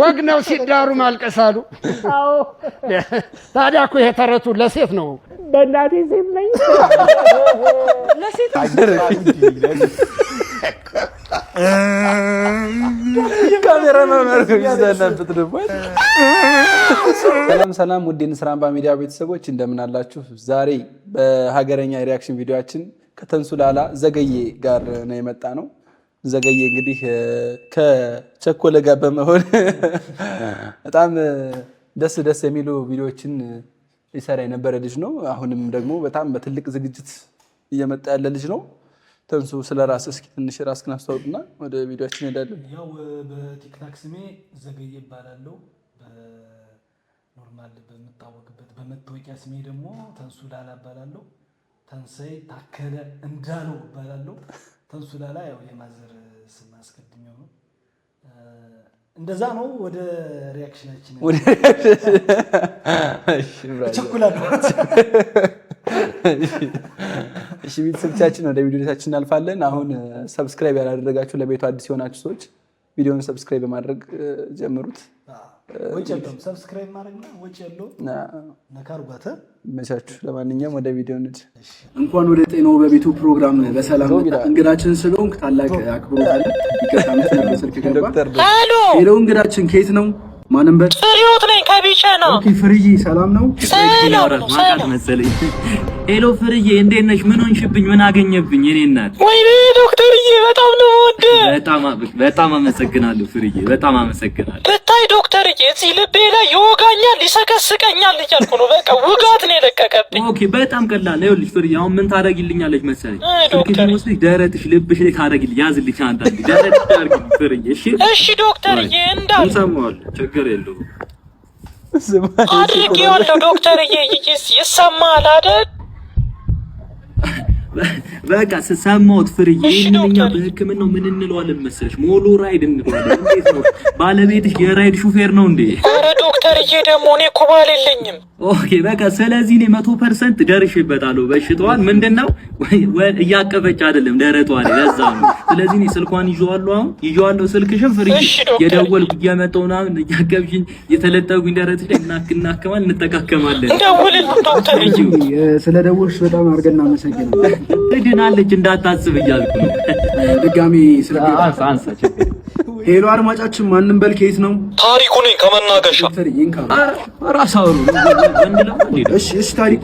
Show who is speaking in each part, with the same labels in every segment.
Speaker 1: ወግ ነው ሲዳሩ ማልቀሳሉ አዎ ታዲያ እኮ ይሄ ተረቱ ለሴት ነው በእናቴ ሴት ነኝ ለሴት
Speaker 2: ካሜራ ነው ይዘናበት ደግሞ ሰላም ውድ የንስራምባ ሚዲያ ቤተሰቦች እንደምን አላችሁ? ዛሬ በሀገረኛ ሪአክሽን ቪዲዮአችን ከተንሱላላ ዘገየ ጋር ነው የመጣ ነው። ዘገየ እንግዲህ ከቸኮለ ጋር በመሆን በጣም ደስ የሚሉ ቪዲዮዎችን ይሰራ የነበረ ልጅ ነው። አሁንም ደግሞ በጣም በትልቅ ዝግጅት እየመጣ ያለ ልጅ ነው። ተንሱ ስለራስ እስኪ ትንሽ ራስህን አስተዋውቅና ወደ ቪዲዮአችን እንሄዳለን።
Speaker 3: ያው በቲክታክ ስሜ ዘገየ ይባላልው። በኖርማል በመታወቅበት በመታወቂያ ስሜ ደግሞ ተንሱላላ ይባላልው። ተንሰይ ታከለ እንዳለው ይባላልው። ተንሱላላ ያው የማዘር ስም አስቀድሜው ነው። እንደዛ ነው። ወደ ሪአክሽናችን እሺ ቸኩላለሁ።
Speaker 2: እሺ ቤተሰቦቻችን ወደ ቪዲዮታችን እናልፋለን። አሁን ሰብስክራይብ ያላደረጋችሁ ለቤቱ አዲስ የሆናችሁ ሰዎች ቪዲዮውን ሰብስክራይብ በማድረግ ጀምሩት።
Speaker 3: ወጭልም ሰብስክራይብ ማድረግና ወጭልም ነካርጓተ
Speaker 2: መቻችሁ። ለማንኛውም ወደ ቪዲዮ እንሂድ።
Speaker 4: እንኳን ወደ ጤናው በቤቱ ፕሮግራም በሰላም መጣ። እንግዳችን ስለሆንክ ታላቅ አክብሮት አለ። ይከታተል ነበር ስልክ ገባ። ሄሎ እንግዳችን ከየት ነው? ማንም በል
Speaker 5: ፍሪዮት ነኝ ከቢቸ ነው።
Speaker 4: ኦኬ ፍርዬ ሰላም ነው?
Speaker 5: ሰላም
Speaker 6: ማቃት መሰለኝ። ሄሎ ፍርዬ እንዴት ነሽ? ምን ሆንሽብኝ? ምን አገኘብኝ? እኔ እናት
Speaker 5: ወይኔ ዶክተርዬ በጣም ነው ወደ
Speaker 6: በጣም አመሰግናለሁ ፍርዬ፣ በጣም አመሰግናለሁ።
Speaker 5: ብታይ ዶክተርዬ እዚህ ልቤ ላይ ይወጋኛል ይሰከስቀኛል እያልኩ ነው። በቃ ውጋት ነው የለቀቀብኝ።
Speaker 6: ኦኬ በጣም ቀላል ነው። ይኸውልሽ ፍርዬ አሁን ምን ታደርጊልኛለሽ መሰለኝ? ዶክተር ወስደሽ ደረትሽ ልብሽ ላይ ታደርጊልኝ፣ ያዝልኝ አንተ ደረትሽ ታደርጊልኝ ፍርዬ። እሺ
Speaker 5: ዶክተርዬ እንዳል
Speaker 6: ሰማዋለሁ፣ ችግር የለውም
Speaker 5: አድርጌዋለሁ ዶክተርዬ። ይሰማል አይደል?
Speaker 6: በቃ ሰማሁት ፍርዬ። እኛ በህክምናው ምን እንለዋለን መሰለሽ? ሞሎ ራይድ እንለዋለን። እንዴት ነው ባለቤትሽ የራይድ ሹፌር ነው እንዴ?
Speaker 5: ኧረ ዶክተርዬ ደግሞ እኔ እኮ ባል የለኝም።
Speaker 6: ኦኬ በቃ ስለዚህ እኔ 100% ደርሼበታለሁ። በሽታዋን ምንድነው እያቀፈች አይደለም ደረቷ ላይ ለዛ ነው። ስለዚህ እኔ ስልኳን ይዤዋለሁ ስልክሽን ፍርዬ የደወልኩ እየመጣሁ ምናምን እያቀብሽኝ የተለጠጉኝ ደረትሽ ላይ እናክማለን እንጠቃከማለን።
Speaker 5: ደውልልኝ ዶክተርዬ።
Speaker 4: ስለደወልሽ በጣም አድርገን እናመሰግናለን።
Speaker 6: ትድናለች እንዳታስብ እያልኩ ነው።
Speaker 4: ድጋሚ ስለአንሳ ሄሎ አድማጫችን ማንም በል ከየት ነው?
Speaker 5: ታሪኩ ነኝ ከመናገሻ
Speaker 6: ራሳው
Speaker 4: እሺ ታሪኩ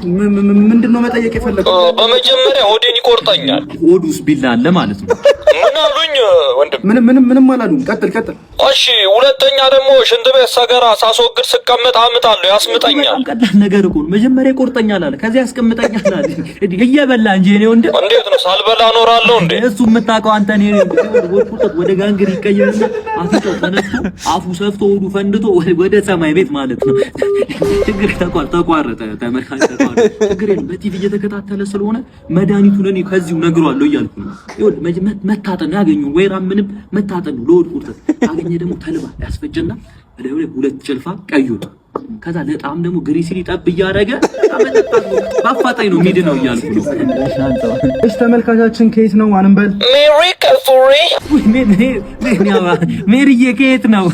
Speaker 4: ምንድነው መጠየቅ የፈለገው?
Speaker 5: በመጀመሪያ ሆዴን ይቆርጠኛል።
Speaker 6: ሆዱስ ቢላ አለ ማለት ነው።
Speaker 5: ምን አሉኝ ወንድም?
Speaker 4: ምንም አላሉም። ቀጥል።
Speaker 5: እሺ ሁለተኛ ደግሞ ሽንት ቤት ሰገራ ሳስወግድ ስቀመጥ አምጣለሁ ያስምጠኛል።
Speaker 6: በጣም ቀላል ነገር እኮ ነው። መጀመሪያ ይቆርጠኛል አለ፣ ከዚያ ያስቀምጠኛል አለ። እየበላ እንጂ እኔ ወንድም
Speaker 5: እንዴት ነው ሳልበላ እኖራለሁ እንዴ?
Speaker 6: እሱ የምታውቀው አንተ ነህ። ወደ ጋንግር ይቀየርና አፍንጫው ተነስቶ አፉ ሰፍቶ ሆዱ ፈንድቶ ወደ ሰማይ ቤት ማለት ነው። ችግር ተቋረጠ ተመልካች ተቋረጠ። ችግር የለም በቲቪ እየተከታተለ ስለሆነ መድኃኒቱን እኔ ከዚሁ ነግሯለሁ እያልኩ ነው። ይኸውልህ መታጠን ያገኙ ወይራ ምንም መታጠን ነው። ለሆድ ቁርጠት አገኘ ደግሞ ተልባ ያስፈጀና ወደ ሁለት ጭልፋ ቀዩት። ከዛ ለጣም ደግሞ ግሪሲሊ ጠብ እያደረገ ባፋጣኝ ነው ሚድ ነው እያልኩ ነው።
Speaker 4: እሺ ተመልካቻችን ከየት ነው? ማንም በል
Speaker 5: ሜሪ ከፉሪ
Speaker 6: ሜሪዬ ከየት ነው?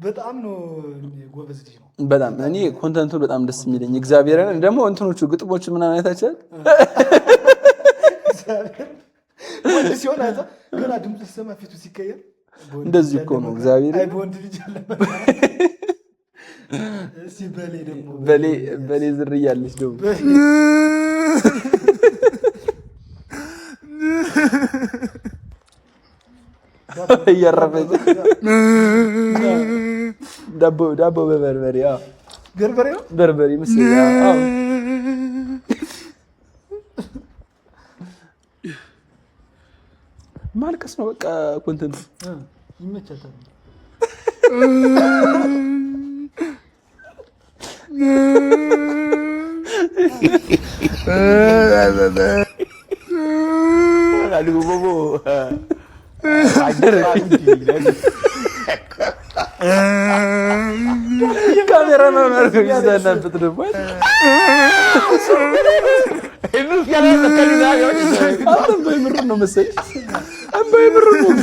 Speaker 3: በጣም ነው ጎበዝ ልጅ ነው።
Speaker 2: በጣም እኔ ኮንተንቱ በጣም ደስ የሚለኝ እግዚአብሔርን ደግሞ እንትኖቹ ግጥሞቹ ምናምን አይታችኋል?
Speaker 3: ወንድ ሲሆን አይታ ገና ድምጽ ሲሰማ ፊቱ ሲቀየር
Speaker 2: እንደዚህ እኮ ነው እግዚአብሔር።
Speaker 3: አይ ወንድ ልጅ አለ። እሺ በሌ ደግሞ
Speaker 2: በሌ ዝርያ ያለች ደግሞ እያረፈች ዳቦ በበርበሬ በርበሬ ምስል ማልቀስ ነው በቃ ኮንተንት
Speaker 3: ይመቻታል።
Speaker 2: አሉ ቦቦ አጀር ካሜራ ነው የሚዘናበት ደግሞ ምሩን ነው መሰለኝ ምሩን ነው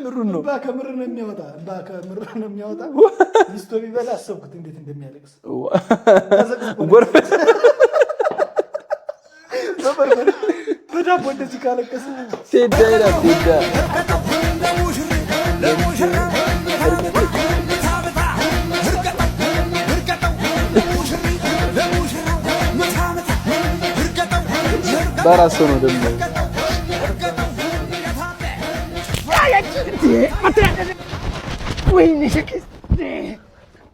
Speaker 2: ምሩን ነው
Speaker 3: ከምር ነው የሚያወጣ ከምር ነው የሚያወጣ ሚስቶ ቢበላ አሰብኩት እንዴት እንደሚያለቅስ
Speaker 2: ጎርፍ
Speaker 3: በዳቦ እንደዚህ ካለቀሰ
Speaker 2: ቴዳ ይላል ቴዳ በራሱ ነው ደግሞ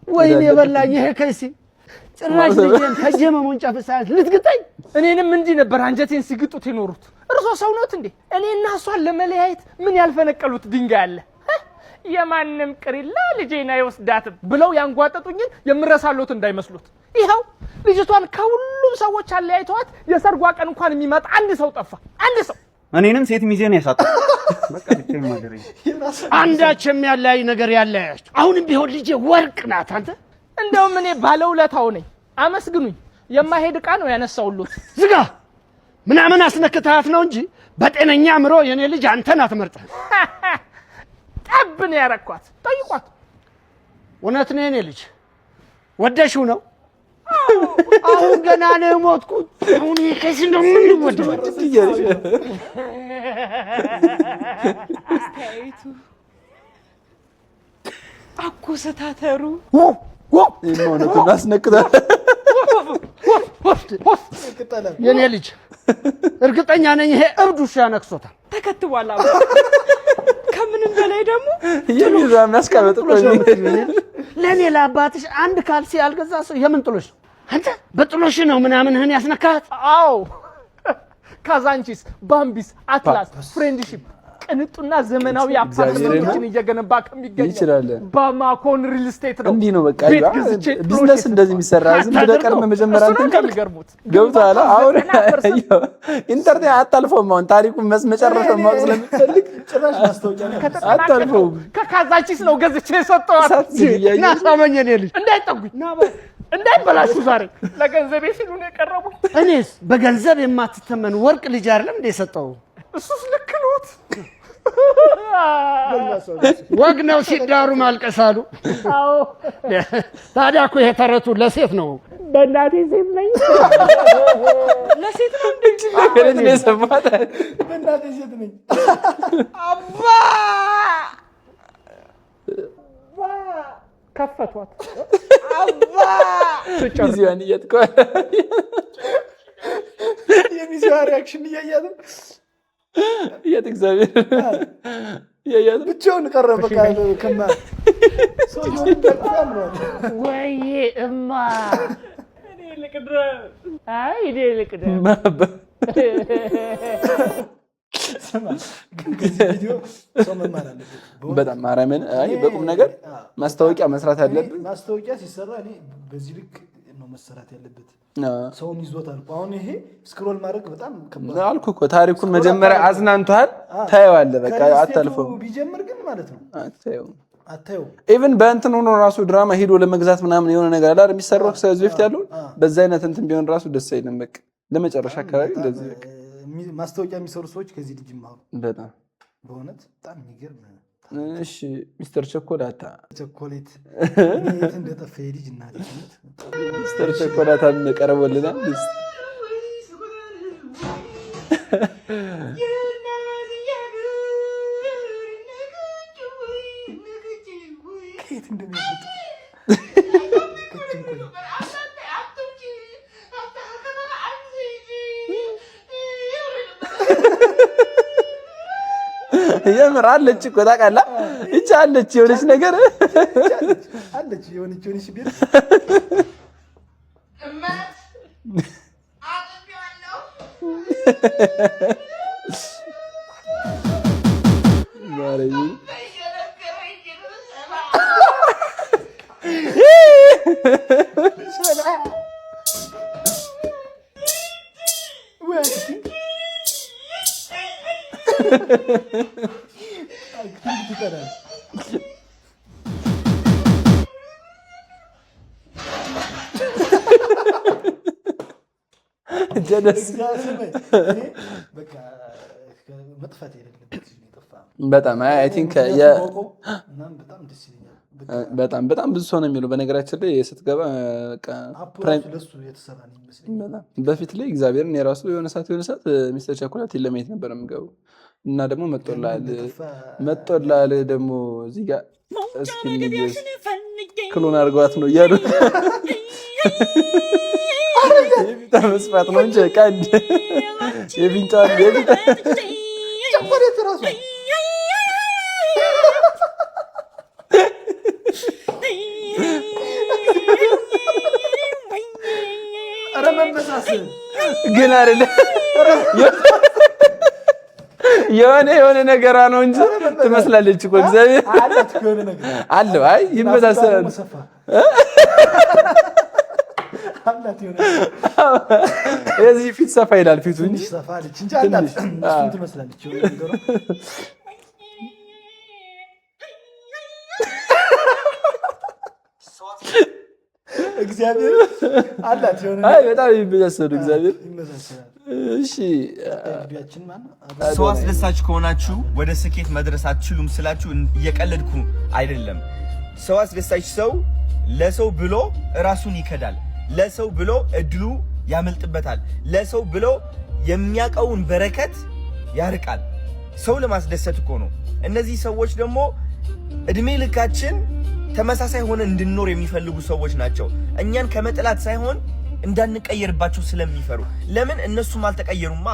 Speaker 1: ወይኔ የበላኝ ይሄ ከይሲ ጭራሽ ልጄን ከጀመሙን ጨፍሳት ልትግጠኝ።
Speaker 5: እኔንም እንዲህ ነበር አንጀቴን ሲግጡት የኖሩት። እርሶ ሰው ነዎት እንዴ? እኔና እሷን ለመለያየት ምን ያልፈነቀሉት ድንጋይ አለ? የማንም ቅሪላ ልጄን አይወስዳትም ብለው ያንጓጠጡኝን የምረሳሎት እንዳይመስሉት። ይኸው ልጅቷን ከሁሉም ሰዎች አለያይተዋት የሰርጓ ቀን እንኳን የሚመጣ አንድ ሰው ጠፋ። አንድ ሰው
Speaker 7: እኔንም ሴት ሚዜ ነው ያሳጣው። በቃ ልጅቴን ማገረኝ
Speaker 1: አንዳችም ያለያይ ነገር ያለያያችሁ። አሁንም ቢሆን ልጄ ወርቅ ናት። አንተ
Speaker 5: እንደውም እኔ ባለውለታው ነኝ፣ አመስግኑኝ። የማይሄድ ዕቃ ነው ያነሳውሉት።
Speaker 1: ዝጋ ምናምን አስነክታት ነው እንጂ በጤነኛ አእምሮ የኔ ልጅ አንተን አትመርጥህ።
Speaker 5: ጠብ ነው ያረኳት። ጠይቋት።
Speaker 1: እውነት ነው የኔ ልጅ ወደሽው ነው? አሁን ገና ነው የሞትኩት። አሁን ከዚህ እንደምን ወደው
Speaker 8: አስተያየቱ አኮሰታተሩ
Speaker 2: ይሞነቱን አስነክታል።
Speaker 1: የኔ ልጅ እርግጠኛ ነኝ ይሄ እብድ ውሻ ነክሶታል።
Speaker 8: ተከትቧል። ከምንም በላይ ደግሞ
Speaker 2: የሚዛ የሚያስቀበጥ
Speaker 1: ለኔ ለአባትሽ አንድ ካልሲ ያልገዛ ሰው የምን ጥሎሽ ነው? አንተ በጥሎሽ ነው ምናምንህን ያስነካት?
Speaker 5: አዎ ካዛንቺስ፣ ባምቢስ፣ አትላስ፣ ፍሬንድሺፕ ቅንጡና ዘመናዊ አፓርትመንቶችን እየገነባ ከሚገኝ
Speaker 2: ይችላል
Speaker 5: ባማኮን ሪል ስቴት ነው።
Speaker 2: እንዲህ ነው በቃ ቢዝነስ እንደዚህ የሚሰራ ዝም ብለህ ቀድመህ መጀመሪያ እንትን
Speaker 5: ከሚገርሙት
Speaker 2: ገብቶሃል። አሁን ኢንተርኔት አታልፈውም። አሁን ታሪኩን መጨረሻውን ማወቅ ስለምትፈልግ
Speaker 3: ጭራሽ ማስታወቂያ
Speaker 2: አታልፈውም።
Speaker 5: ከካዛንቺስ ነው ገዝቼ የሰጠኋት።
Speaker 1: እና ሳመኝ የኔ ልጅ
Speaker 5: እንዳይጠጉኝ እንዳይበላሹ ዛሬ ለገንዘቤ ሲሉ ነው የቀረቡት።
Speaker 1: እኔስ በገንዘብ የማትተመን ወርቅ ልጅ አይደለም እንደ የሰጠው?
Speaker 5: እሱስ ልክ ነዎት።
Speaker 1: ወግ ነው ሲዳሩ ማልቀስ አሉ።
Speaker 5: አዎ
Speaker 1: ታዲያ እኮ ይሄ ተረቱ ለሴት ነው።
Speaker 5: በእናቴ ሴት ነኝ።
Speaker 8: ለሴት ነው እንዴ?
Speaker 2: አገሬት ነው የሰማት።
Speaker 3: በእናቴ ሴት ነኝ።
Speaker 5: አባ ከፈቷት። አባ
Speaker 2: ጊዜዋን እያጥቀዋል።
Speaker 3: የሚዚዋ ሪያክሽን እያያት
Speaker 2: እያት እግዚአብሔር እያያት
Speaker 3: ብቻውን ቀረ። በቃ ከማ ሰውዬውን ደርሷል ነው
Speaker 1: ወይ እማ
Speaker 8: እኔ ልቅደም።
Speaker 5: አይ እኔ ልቅደም።
Speaker 3: ቪዲዮ ሰው መማር አለበት
Speaker 2: በጣም ማርያምን። አይ በቁም ነገር ማስታወቂያ መስራት አለብን።
Speaker 3: ማስታወቂያ ሲሰራ እኔ በዚህ ልክ ነው መሰራት ያለበት። ሰውም ይዞታል። አሁን ይሄ ስክሮል ማድረግ በጣም ከባድ
Speaker 2: አልኩ እኮ ታሪኩን መጀመሪያ አዝናንቷል። ታየዋለህ በቃ አታልፈው
Speaker 3: ቢጀምር ግን ማለት ነው አታየው።
Speaker 2: ኢቭን በእንትን ሆኖ ራሱ ድራማ ሄዶ ለመግዛት ምናምን የሆነ ነገር አለ አይደል የሚሰራው ከዚህ በፊት ያለው በዛ አይነት እንትን ቢሆን ራሱ ደስ አይልም። በቃ ለመጨረሻ አካባቢ እንደዚህ በቃ
Speaker 3: ማስታወቂያ የሚሰሩ ሰዎች ከዚህ ልጅ ይማሩ።
Speaker 2: በጣም
Speaker 3: በእውነት በጣም የሚገርም።
Speaker 2: እሺ ሚስተር ቸኮላታ
Speaker 3: ቸኮሌት የት እንደጠፋ ልጅ እናት
Speaker 2: ሚስተር ቸኮላታ ቀርቦልናል።
Speaker 3: ከየት እንደሚያመጡ
Speaker 2: የምር አለች እኮ ታውቃለህ። ይቺ አለች የሆነች ነገር
Speaker 3: አለች የሆነች ቤት
Speaker 2: ጀለስ
Speaker 3: በቃ መጥፋት የሌለበት
Speaker 2: በጣም አይ ቲንክ
Speaker 3: በጣም ደስ ይለኛል።
Speaker 2: በጣም ብዙ ሰው ነው የሚለው። በነገራችን ላይ ስትገባ በፊት ላይ እግዚአብሔርን የራሱ የሆነ ሰዓት ሚስተር ቸኮላት ለማየት ነበር የምገባው እና ደግሞ መጦላል ደግሞ እዚህ ጋር እስኪ ክሎን አድርገዋት ነው እያሉ የፊቷ መስፋት ነው እንጂ ቀንድ የፊቷ
Speaker 3: ቸኮሌት ራሱ
Speaker 2: ግን አይደለ የሆነ ነገራ ነው እንጂ ትመስላለች እኮ እግዚአብሔር አለው። አይ ይመሳሰላል። የዚህ ፊት ሰፋ ይላል ፊቱ እንጂ
Speaker 3: ሰፋ አለች እንጂ አላት እሱን ትመስላለች። እግዚአብሔር አላት የሆነ
Speaker 2: አይ በጣም ይመሳሰሉ እግዚአብሔር
Speaker 3: ይመሳሰላል።
Speaker 2: እሺ
Speaker 9: ሰው አስደሳች ከሆናችሁ ወደ ስኬት መድረስ አትችሉም ስላችሁ እየቀለድኩ አይደለም። ሰው አስደሳች ሰው ለሰው ብሎ ራሱን ይከዳል። ለሰው ብሎ እድሉ ያመልጥበታል። ለሰው ብሎ የሚያቀውን በረከት ያርቃል። ሰው ለማስደሰት እኮ ነው። እነዚህ ሰዎች ደግሞ እድሜ ልካችን ተመሳሳይ ሆነ እንድንኖር የሚፈልጉ ሰዎች ናቸው። እኛን ከመጥላት ሳይሆን እንዳንቀየርባቸው ስለሚፈሩ። ለምን እነሱም አልተቀየሩማ።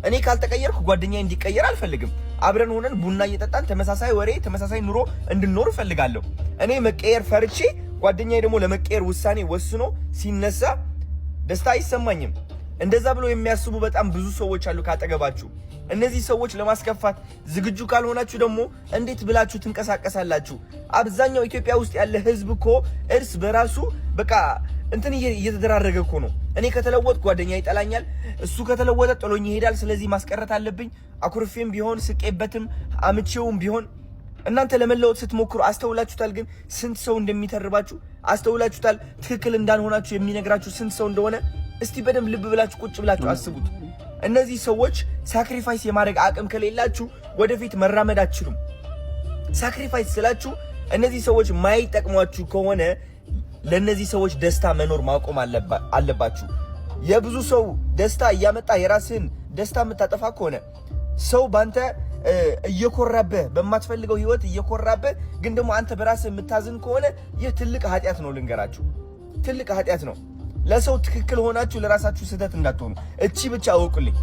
Speaker 9: እኔ ካልተቀየርኩ ጓደኛዬ እንዲቀየር አልፈልግም። አብረን ሆነን ቡና እየጠጣን ተመሳሳይ ወሬ ተመሳሳይ ኑሮ እንድንኖር እፈልጋለሁ። እኔ መቀየር ፈርቼ ጓደኛዬ ደግሞ ለመቀየር ውሳኔ ወስኖ ሲነሳ ደስታ አይሰማኝም። እንደዛ ብሎ የሚያስቡ በጣም ብዙ ሰዎች አሉ ካጠገባችሁ። እነዚህ ሰዎች ለማስከፋት ዝግጁ ካልሆናችሁ ደግሞ እንዴት ብላችሁ ትንቀሳቀሳላችሁ? አብዛኛው ኢትዮጵያ ውስጥ ያለ ህዝብ እኮ እርስ በራሱ በቃ እንትን እየተደራረገ እኮ ነው። እኔ ከተለወጥኩ ጓደኛ ይጠላኛል፣ እሱ ከተለወጠ ጥሎኝ ይሄዳል። ስለዚህ ማስቀረት አለብኝ። አኩርፌም ቢሆን ስቄበትም አምቼውም ቢሆን እናንተ ለመለወጥ ስትሞክሩ አስተውላችሁታል? ግን ስንት ሰው እንደሚተርባችሁ አስተውላችሁታል? ትክክል እንዳልሆናችሁ የሚነግራችሁ ስንት ሰው እንደሆነ እስቲ በደንብ ልብ ብላችሁ ቁጭ ብላችሁ አስቡት። እነዚህ ሰዎች ሳክሪፋይስ የማድረግ አቅም ከሌላችሁ ወደፊት መራመድ አትችሉም። ሳክሪፋይስ ስላችሁ እነዚህ ሰዎች ማይጠቅሟችሁ ከሆነ ለነዚህ ሰዎች ደስታ መኖር ማቆም አለባችሁ። የብዙ ሰው ደስታ እያመጣ የራስህን ደስታ የምታጠፋ ከሆነ ሰው ባንተ እየኮራበህ በማትፈልገው ህይወት እየኮራበህ ግን ደግሞ አንተ በራስህ የምታዝን ከሆነ ይህ ትልቅ ኃጢአት ነው። ልንገራችሁ፣ ትልቅ ኃጢአት ነው። ለሰው ትክክል ሆናችሁ ለራሳችሁ ስህተት እንዳትሆኑ እቺ ብቻ አውቁልኝ።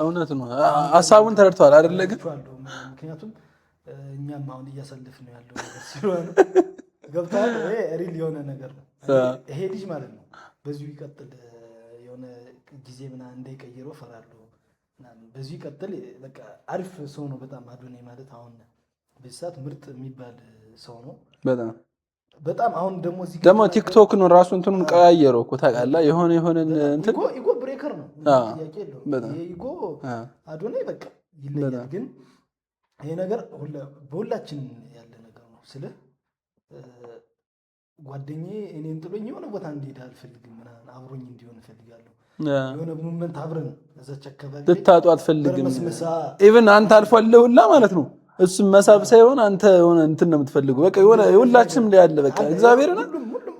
Speaker 2: እውነት ነው። ሀሳቡን ተረድተዋል አይደለ? ግን
Speaker 3: ምክንያቱም እኛም አሁን እያሳለፍን ነው ያለው ነገር ስለሆነ ገብቷል። ሪል የሆነ ነገር ነው ይሄ ልጅ ማለት ነው። በዚሁ ይቀጥል የሆነ ጊዜ ምናምን እንዳይቀይረው ፈራለሁ። በዚሁ ይቀጥል። በቃ አሪፍ ሰው ነው በጣም አዶናይ ማለት አሁን በዚህ ሰዓት ምርጥ የሚባል ሰው ነው በጣም አሁን ደግሞ
Speaker 2: ቲክቶክ ነው ራሱ እንትኑን ቀያየረው እኮ ታውቃለህ። የሆነ እንትን
Speaker 3: ኢጎ ብሬከር ነው ጥያቄ የለውም። ኢጎ አዶናይ በቃ ይለያል። ግን ይሄ ነገር በሁላችን ያለ ነገር ነው። ስለ ጓደኛዬ እኔን ጥሎኝ የሆነ ቦታ እንዲሄድ አልፈልግም ምናምን አብሮኝ እንዲሆን እፈልጋለሁ። የሆነ ሞመንት አብረን እዛች አካባቢ ልታጡ
Speaker 2: አትፈልግም። ኢቭን አንተ አልፏለሁላ ማለት ነው። እሱም መሳብ ሳይሆን አንተ የሆነ እንትን ነው የምትፈልገው። በቃ የሆነ ሁላችንም ላይ ያለ በቃ እግዚአብሔር ነው
Speaker 3: ሁሉም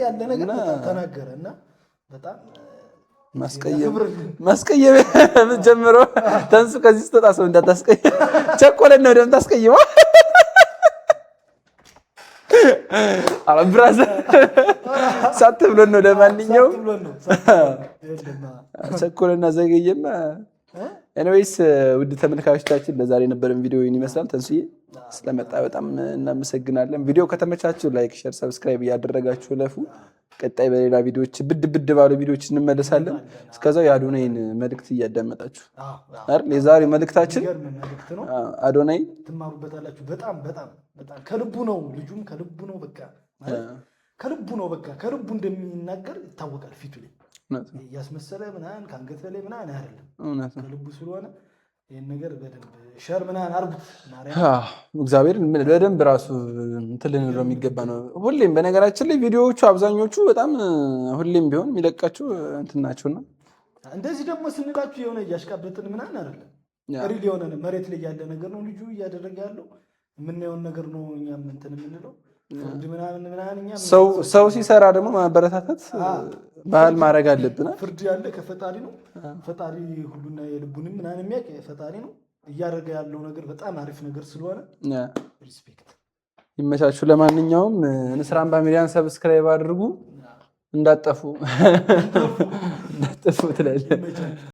Speaker 3: ያለ ነገር ተናገረና በጣም
Speaker 2: ማስቀየም ጀምሮ ተንሱ ከዚህ ስትወጣ ሰው እንዳታስቀየም ቸኮለን ነው ደም ታስቀየው። አረ ብራዘር ሳት ብሎ ነው ለማንኛውም ቸኮለና ዘገየማ። ኤኒዌይስ ውድ ተመልካቾቻችን ለዛሬ የነበረን ቪዲዮ ይህን ይመስላል። ተንሱዬ ስለመጣ በጣም እናመሰግናለን። ቪዲዮ ከተመቻችሁ ላይክ፣ ሼር፣ ሰብስክራይብ እያደረጋችሁ ለፉ። ቀጣይ በሌላ ቪዲዮዎች ብድ ባሉ ቪዲዮዎች እንመለሳለን። እስከዛው የአዶናይን መልእክት እያዳመጣችሁ አይደል? የዛሬው መልእክታችን አዶናይ
Speaker 3: ትማሩበታላችሁ። በጣም ከልቡ ነው። ልጁም ከልቡ ነው። በቃ ከልቡ ነው። በቃ ከልቡ እንደሚናገር ይታወቃል ፊቱ ላይ እያስመሰለ ምናምን ከአንገት ላይ ምናምን አይደለም። ከልቡ ስለሆነ ይሄን ነገር በደንብ ሸር ምናምን አርጉት።
Speaker 2: እግዚአብሔር በደንብ ራሱ እንትን ልንለው የሚገባ ነው። ሁሌም በነገራችን ላይ ቪዲዮዎቹ አብዛኞቹ በጣም ሁሌም ቢሆን የሚለቃቸው እንትን ናቸውና
Speaker 3: እንደዚህ ደግሞ ስንላችሁ የሆነ እያሽቃበጥን ምናምን አይደለም። ሪል የሆነ መሬት ላይ ያለ ነገር ነው ልጁ እያደረገ ያለው የምናየውን ነገር ነው እኛም እንትን የምንለው። ፍርድ ምናምን
Speaker 2: ሰው ሲሰራ ደግሞ ማበረታታት ባህል ማድረግ አለብን።
Speaker 3: ፍርድ ያለ ከፈጣሪ ነው። ፈጣሪ ሁሉና የልቡንም ምናምን የሚያውቅ ፈጣሪ ነው። እያደረገ ያለው ነገር በጣም አሪፍ ነገር ስለሆነ ሪስፔክት
Speaker 2: ይመቻችሁ። ለማንኛውም ንስር አምባ ሚዲያን ሰብስክራይብ አድርጉ፣ እንዳጠፉ ትላለህ።